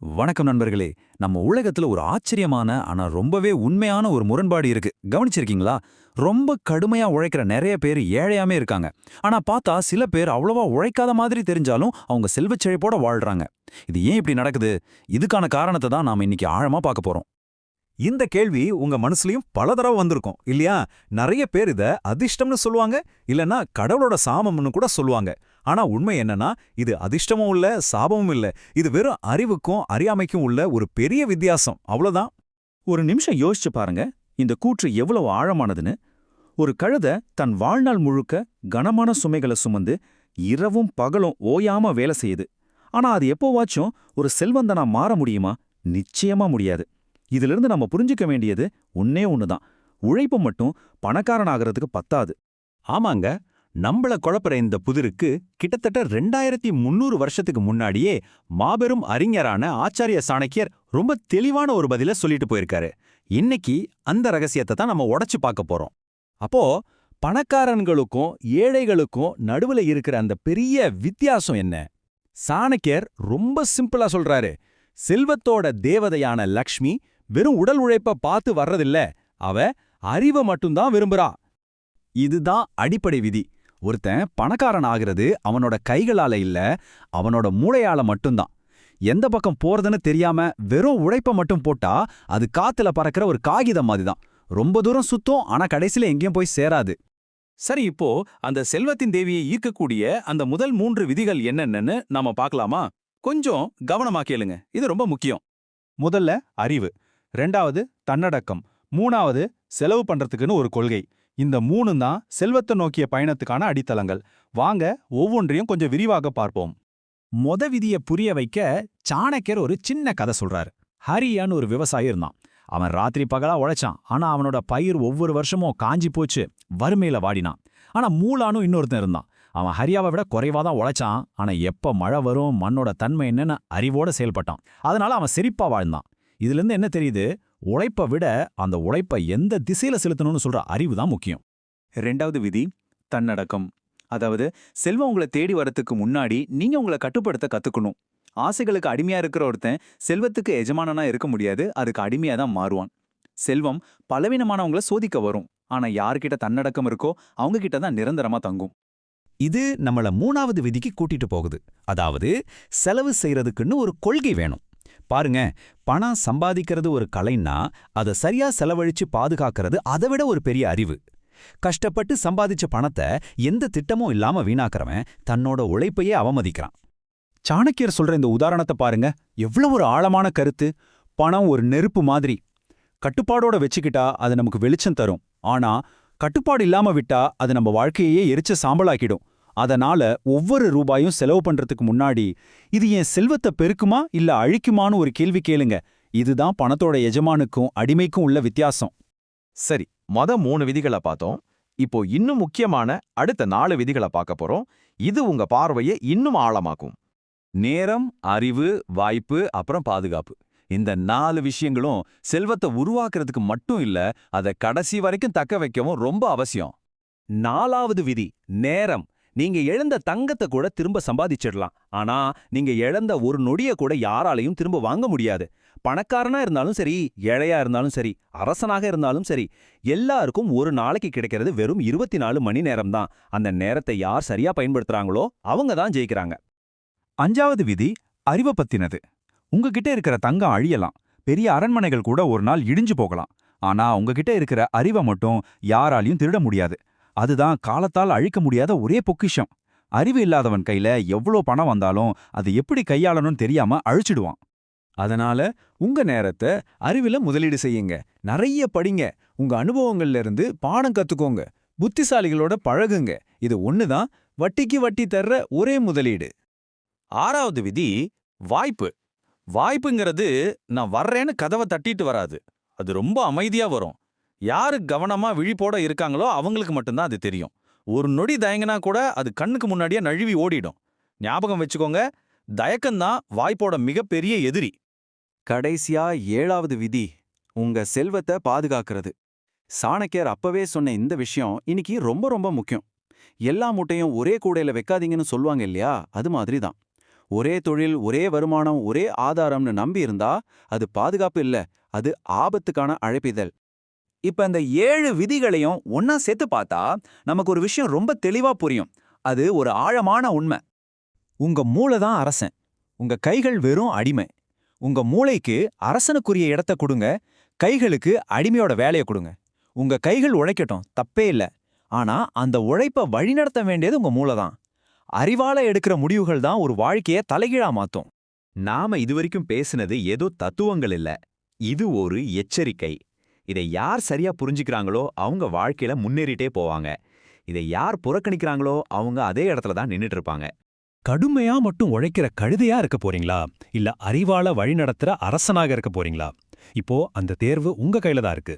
வணக்கம் நண்பர்களே. நம்ம உலகத்துல ஒரு ஆச்சரியமான ஆனா ரொம்பவே உண்மையான ஒரு முரண்பாடு இருக்கு. கவனிச்சிருக்கீங்களா? ரொம்ப கடுமையா உழைக்கிற நிறைய பேர் ஏழையாமே இருக்காங்க. ஆனா பார்த்தா சில பேர் அவ்வளவா உழைக்காத மாதிரி தெரிஞ்சாலும் அவங்க செல்வச் செழிப்போட வாழ்றாங்க. இது ஏன் இப்படி நடக்குது? இதுக்கான காரணத்தை தான் நாம இன்னைக்கு ஆழமா பார்க்க போறோம். இந்த கேள்வி உங்க மனசுலயும் பல தடவை வந்திருக்கும் இல்லையா? நிறைய பேர் இத அதிர்ஷ்டம்னு சொல்லுவாங்க, இல்லனா கடவுளோட சாபம்னு கூட சொல்லுவாங்க. ஆனா உண்மை என்னன்னா, இது அதிர்ஷ்டமும் இல்ல, சாபமும் இல்ல. இது வெறும் அறிவுக்கும் அறியாமைக்கும் உள்ள ஒரு பெரிய வித்தியாசம். அவ்வளவுதான். ஒரு நிமிஷம் யோசிச்சு பாருங்க, இந்த கூற்று எவ்வளவு ஆழமானதுன்னு. ஒரு கழுதை தன் வாழ்நாள் முழுக்க கனமான சுமைகளை சுமந்து இரவும் பகலும் ஓயாம வேலை செய்யுது. ஆனா அது எப்போவாச்சும் ஒரு செல்வந்தனா மாற முடியுமா? நிச்சயமா முடியாது. இதிலிருந்து நம்ம புரிஞ்சுக்க வேண்டியது ஒன்னே ஒண்ணுதான். உழைப்பு மட்டும் பணக்காரன் ஆகிறதுக்கு பத்தாது. ஆமாங்க. நம்மள குழப்புற இந்த புதிருக்கு கிட்டத்தட்ட 2300 வருஷத்துக்கு முன்னாடியே மாபெரும் அறிஞரான ஆச்சாரிய சாணக்கியர் ரொம்ப தெளிவான ஒரு பதில சொல்லிட்டு போயிருக்காரு. இன்னைக்கு அந்த ரகசியத்தை தான் நம்ம உடைச்சு பார்க்க போறோம். அப்போ பணக்காரன்களுக்கும் ஏழைகளுக்கும் நடுவுல இருக்கிற அந்த பெரிய வித்தியாசம் என்ன? சாணக்கியர் ரொம்ப சிம்பிளா சொல்றாரு. செல்வத்தோட தேவதையான லக்ஷ்மி வெறும் உடல் உழைப்ப பார்த்து வர்றதில்ல, அவ அறிவை மட்டும்தான் விரும்புறா. இதுதான் அடிப்படை விதி. ஒருத்தன் பணக்காரன் ஆகிறது அவனோட கைகளால இல்ல, அவனோட மூளையால மட்டும்தான். எந்த பக்கம் போறதுன்னு தெரியாம வெறும் உழைப்ப மட்டும் போட்டா அது காத்துல பறக்கிற ஒரு காகிதம் மாதிரிதான். ரொம்ப தூரம் சுத்தும், ஆனா கடைசியில எங்கேயும் போய் சேராது. சரி, இப்போ அந்த செல்வத்தின் தேவியை ஈர்க்கக்கூடிய அந்த முதல் 3 விதிகள் என்னென்னு நாம பார்க்கலாமா? கொஞ்சம் கவனமா கேளுங்க, இது ரொம்ப முக்கியம். முதல்ல அறிவு, 2வது தன்னடக்கம், 3வது செலவு பண்றதுக்குன்னு ஒரு கொள்கை. இந்த 3 தான் செல்வத்தை நோக்கிய பயணத்துக்கான அடித்தளங்கள். வாங்க ஒவ்வொன்றையும் கொஞ்சம் விரிவாக பார்ப்போம். விதிய புரிய வைக்க சாணக்கியர் ஒரு சின்ன கதை சொல்றாரு. ஹரியான்னு ஒரு விவசாயி இருந்தான். அவன் ராத்திரி பகலா உழைச்சான். ஆனா அவனோட பயிர் ஒவ்வொரு வருஷமும் காஞ்சி போச்சு, வறுமையில வாடினான். ஆனா மூலானும் இன்னொருத்தன் இருந்தான். அவன் ஹரியாவை விட குறைவா தான் உழைச்சான். ஆனா எப்ப மழை வரும், மண்ணோட தன்மை என்னன்னு அறிவோட செயல்பட்டான். அதனால அவன் செழிப்பா வாழ்ந்தான். இதுல இருந்து என்ன தெரியுது? உழைப்பை விட அந்த உழைப்பை எந்த திசையில செலுத்தணும்னு சொல்ற அறிவு தான் முக்கியம். 2வது விதி தன்னடக்கம். அதாவது செல்வம் உங்களை தேடி வரத்துக்கு முன்னாடி நீங்க உங்களை கட்டுப்படுத்த கத்துக்கணும். ஆசைகளுக்கு அடிமையா இருக்கிற ஒருத்தன் செல்வத்துக்கு எஜமானனா இருக்க முடியாது, அதுக்கு அடிமையா தான் மாறுவான். செல்வம் பலவீனமானவங்கள சோதிக்க வரும். ஆனா யாருக்கிட்ட தன்னடக்கம் இருக்கோ அவங்க கிட்ட தான் நிரந்தரமா தங்கும். இது நம்மள 3வது விதிக்கு கூட்டிட்டு போகுது. அதாவது செலவு செய்யறதுக்குன்னு ஒரு கொள்கை வேணும். பாருங்க, பணம் சம்பாதிக்கிறது ஒரு கலைன்னா அதை சரியா செலவழிச்சு பாதுகாக்கிறது அதை விட ஒரு பெரிய அறிவு. கஷ்டப்பட்டு சம்பாதிச்ச பணத்தை எந்த திட்டமும் இல்லாம வீணாக்கிறவன் தன்னோட உழைப்பையே அவமதிக்கிறான். சாணக்கியர் சொல்ற இந்த உதாரணத்தை பாருங்க, எவ்வளவு ஒரு ஆழமான கருத்து. பணம் ஒரு நெருப்பு மாதிரி. கட்டுப்பாடோட வச்சுக்கிட்டா அது நமக்கு வெளிச்சம் தரும். ஆனா கட்டுப்பாடு இல்லாம விட்டா அது நம்ம வாழ்க்கையே எரிச்ச சாம்பலாக்கிடும். அதனால ஒவ்வொரு ரூபாயும் செலவு பண்றதுக்கு முன்னாடி இது என் செல்வத்தை பெருக்குமா இல்ல அழிக்குமான்னு ஒரு கேள்வி கேளுங்க. இதுதான் பணத்தோட எஜமானுக்கும் அடிமைக்கும் உள்ள வித்தியாசம். சரி, 3 விதிகளை பார்த்தோம். இப்போ இன்னும் முக்கியமான அடுத்த 4 விதிகளை பார்க்க போறோம். இது உங்க பார்வையை இன்னும் ஆழமாக்கும். நேரம், அறிவு, வாய்ப்பு, அப்புறம் பாதுகாப்பு. இந்த 4 விஷயங்களும் செல்வத்தை உருவாக்குறதுக்கு மட்டும் இல்ல, அதை கடைசி வரைக்கும் தக்க வைக்கவும் ரொம்ப அவசியம். 4வது விதி நேரம். நீங்க இழந்த தங்கத்தை கூட திரும்ப சம்பாதிச்சிடலாம். ஆனா நீங்க இழந்த ஒரு நொடிய கூட யாராலையும் திரும்ப வாங்க முடியாது. பணக்காரனா இருந்தாலும் சரி, ஏழையா இருந்தாலும் சரி, அரசனாக இருந்தாலும் சரி, எல்லாருக்கும் ஒரு நாளைக்கு கிடைக்கிறது வெறும் 24 மணி நேரம் தான். அந்த நேரத்தை யார் சரியா பயன்படுத்துறாங்களோ அவங்க தான் ஜெயிக்கிறாங்க. 5வது விதி அறிவை பத்தினது. உங்ககிட்ட இருக்கிற தங்கம் அழியலாம், பெரிய அரண்மனைகள் கூட ஒரு நாள் இடிஞ்சு போகலாம். ஆனா உங்ககிட்ட இருக்கிற அறிவை மட்டும் யாராலையும் திருட முடியாது. அதுதான் காலத்தால் அழிக்க முடியாத ஒரே பொக்கிஷம். அறிவு இல்லாதவன் கையில எவ்வளோ பணம் வந்தாலும் அது எப்படி கையாளணும்னு தெரியாம அழிச்சிடுவான். அதனால உங்க நேரத்தை அறிவில முதலீடு செய்யுங்க. நிறைய படிங்க, உங்க அனுபவங்கள்ல இருந்து பாடம் கத்துக்கோங்க, புத்திசாலிகளோட பழகுங்க. இது ஒண்ணுதான் வட்டிக்கு வட்டி தர்ற ஒரே முதலீடு. 6வது விதி வாய்ப்பு. வாய்ப்புங்கிறது நான் வர்றேன்னு கதவை தட்டிட்டு வராது. அது ரொம்ப அமைதியா வரும். யாரு கவனமா விழிப்போட இருக்காங்களோ அவங்களுக்கு மட்டும்தான் அது தெரியும். ஒரு நொடி தயங்கினா கூட அது கண்ணுக்கு முன்னாடியே நழுவி ஓடிடும். ஞாபகம் வச்சுக்கோங்க, தயக்கம்தான் வாய்ப்போட மிகப்பெரிய எதிரி. கடைசியா 7வது விதி உங்க செல்வத்தை பாதுகாக்கிறது. சாணக்கியர் அப்பவே சொன்ன இந்த விஷயம் இன்னைக்கு ரொம்ப ரொம்ப முக்கியம். எல்லா மூட்டையும் ஒரே கூடையில வைக்காதீங்கன்னு சொல்லுவாங்க இல்லையா? அது மாதிரி தான். ஒரே தொழில், ஒரே வருமானம், ஒரே ஆதாரம்னு நம்பி இருந்தா அது பாதுகாப்பு இல்ல, அது ஆபத்துக்கான அழைப்பிதழ். இப்ப இந்த 7 விதிகளையும் ஒன்னா சேர்த்து பார்த்தா நமக்கு ஒரு விஷயம் ரொம்ப தெளிவா புரியும். அது ஒரு ஆழமான உண்மை. உங்க மூளை தான் அரசன், உங்க கைகள் வெறும் அடிமை. உங்க மூளைக்கு அரசனுக்குரிய இடத்த கொடுங்க, கைகளுக்கு அடிமையோட வேலையை கொடுங்க. உங்க கைகள் உழைக்கட்டும், தப்பே இல்ல. ஆனா அந்த உழைப்ப வழிநடத்த வேண்டியது உங்க மூளை தான். அறிவால எடுக்கிற முடிவுகள் தான் ஒரு வாழ்க்கைய தலைகீழா மாத்தும். நாம இதுவரைக்கும் பேசினது ஏதோ தத்துவங்கள் இல்ல, இது ஒரு எச்சரிக்கை. இதை யார் சரியா புரிஞ்சுக்கிறாங்களோ அவங்க வாழ்க்கையில முன்னேறிட்டே போவாங்க. இதை யார் புறக்கணிக்கிறாங்களோ அவங்க அதே இடத்துல தான் நின்னுட்டு இருப்பாங்க. கடுமையா மட்டும் உழைக்கிற கழுதையா இருக்க போறீங்களா, இல்ல அறிவால வழிநடத்துற அரசனாக இருக்க போறீங்களா? இப்போ அந்த தேர்வு உங்க கையில தான் இருக்கு.